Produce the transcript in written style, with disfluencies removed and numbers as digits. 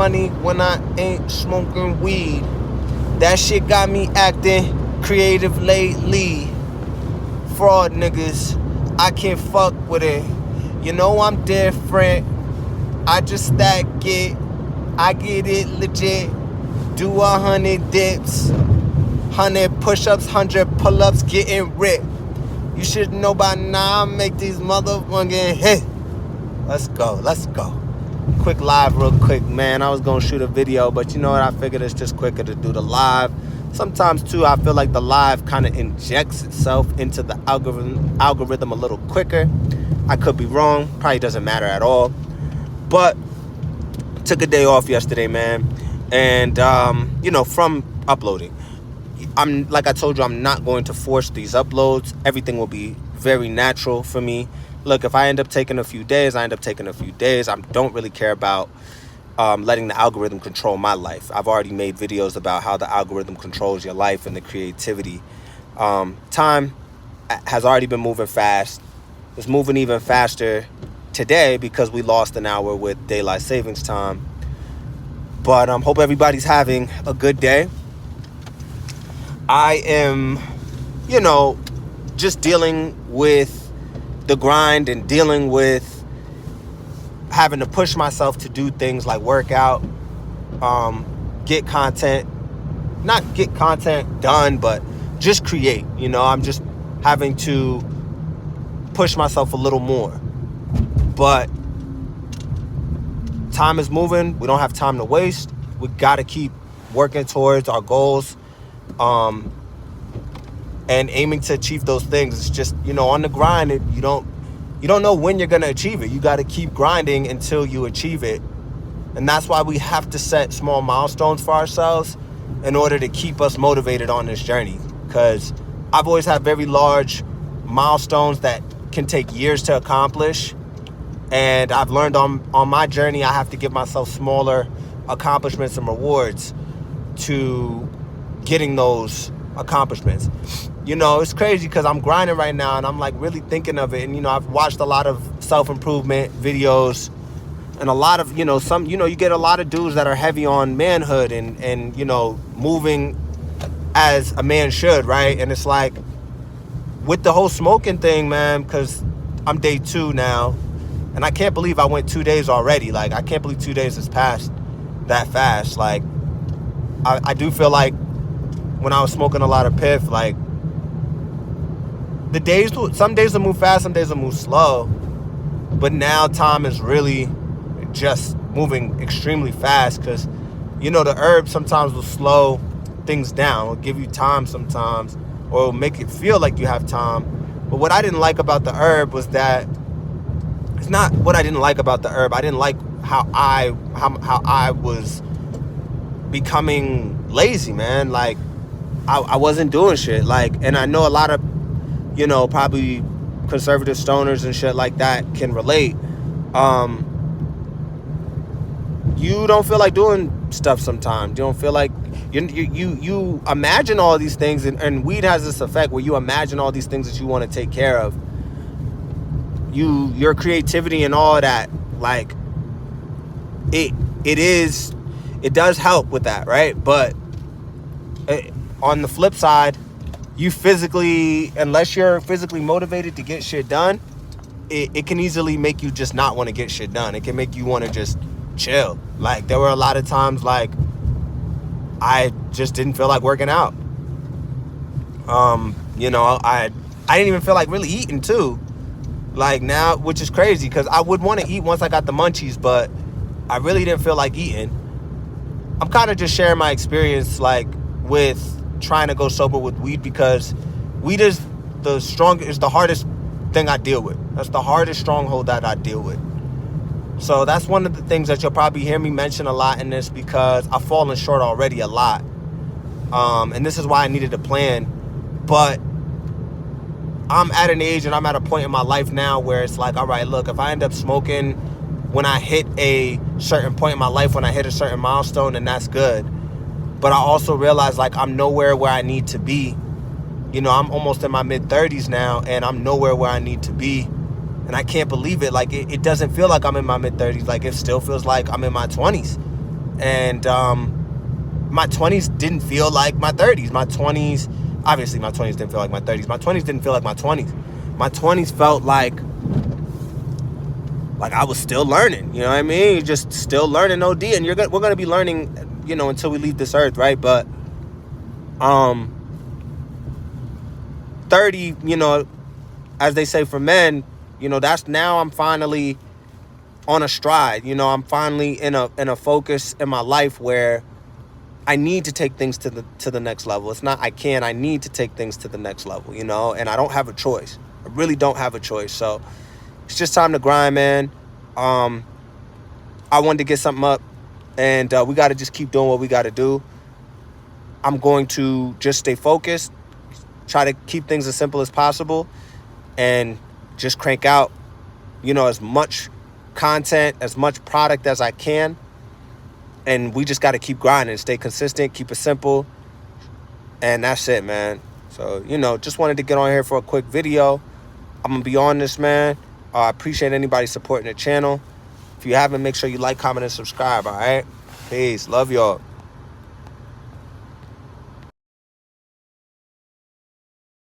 money when I ain't smoking weed. That shit got me acting creative lately. Fraud niggas, I can't fuck with it. You know I'm different. I just stack it. I get it legit. Do 100 dips, 100 push-ups, 100 pull-ups, getting ripped. You should know by now I make these motherfucking hit. Let's go. Quick live real quick, man. I was gonna shoot a video, but you know what? I figured it's just quicker to do the live. Sometimes too, I feel like the live kind of injects itself into the algorithm a little quicker. I could be wrong. Probably doesn't matter at all. But took a day off yesterday, man. And, from uploading. Like I told you, I'm not going to force these uploads. Everything will be very natural for me. Look, if I end up taking a few days, I don't really care about letting the algorithm control my life. I've already made videos about how the algorithm controls your life and the creativity. Time has already been moving fast. It's moving even faster today because we lost an hour with daylight savings time. But hope everybody's having a good day. I am, just dealing with the grind and dealing with having to push myself to do things like work out, get content done, but just create. I'm just having to push myself a little more. But time is moving. We don't have time to waste. We got to keep working towards our goals and aiming to achieve those things. It's just, on the grind, you don't know when you're going to achieve it. You got to keep grinding until you achieve it. And that's why we have to set small milestones for ourselves in order to keep us motivated on this journey. Because I've always had very large milestones that can take years to accomplish. And I've learned on my journey, I have to give myself smaller accomplishments and rewards to getting those accomplishments. It's crazy because I'm grinding right now and I'm like really thinking of it. And, I've watched a lot of self-improvement videos and a lot of, you get a lot of dudes that are heavy on manhood and moving as a man should, right? And it's like with the whole smoking thing, man, because I'm day 2 now and I can't believe I went 2 days already. Like, I can't believe 2 days has passed that fast. Like, I do feel like when I was smoking a lot of piff, like, some days will move fast, some days will move slow. But now time is really just moving extremely fast because, the herb sometimes will slow things down. It'll give you time sometimes or it'll make it feel like you have time. But what I didn't like about the herb was that it's not what I didn't like about the herb. I didn't like how I was becoming lazy, man. Like, I wasn't doing shit. Like, and I know a lot of, probably conservative stoners and shit like that can relate. You don't feel like doing stuff sometimes. You don't feel like you imagine all these things, and weed has this effect where you imagine all these things that you want to take care of. Your creativity and all that, like, it does help with that, right? But on the flip side, unless you're physically motivated to get shit done, it can easily make you just not want to get shit done. It can make you want to just chill. Like, there were a lot of times, like, I just didn't feel like working out. I didn't even feel like really eating too. Like, now, which is crazy because I would want to eat once I got the munchies, but I really didn't feel like eating. I'm kind of just sharing my experience, like, with trying to go sober with weed because weed is the hardest thing I deal with. That's the hardest stronghold that I deal with. So that's one of the things that you'll probably hear me mention a lot in this because I've fallen short already a lot. And this is why I needed a plan. But I'm at an age and I'm at a point in my life now where it's like, all right, look, if I end up smoking when I hit a certain point in my life, when I hit a certain milestone, then that's good. But I also realize, like, I'm nowhere where I need to be. I'm almost in my mid-30s now, and I'm nowhere where I need to be. And I can't believe it. Like, it doesn't feel like I'm in my mid-30s. Like, it still feels like I'm in my 20s. And my 20s didn't feel like my 30s. Obviously my 20s didn't feel like my 30s. My 20s didn't feel like my 20s. My 20s felt like I was still learning, you know what I mean? You're just still learning OD, and we're going to be learning, until we leave this earth, right? But 30, as they say for men, that's now I'm finally on a stride. I'm finally in a focus in my life where I need to take things to the next level. It's not I need to take things to the next level, and I don't have a choice. I really don't have a choice. So it's just time to grind, man. I wanted to get something up, and we got to just keep doing what we got to do. I'm going to just stay focused, try to keep things as simple as possible, and just crank out, as much content, as much product as I can. And we just got to keep grinding, stay consistent, keep it simple. And that's it, man. So, just wanted to get on here for a quick video. I'm going to be on this, man. I appreciate anybody supporting the channel. If you haven't, make sure you like, comment, and subscribe, all right? Peace. Love y'all.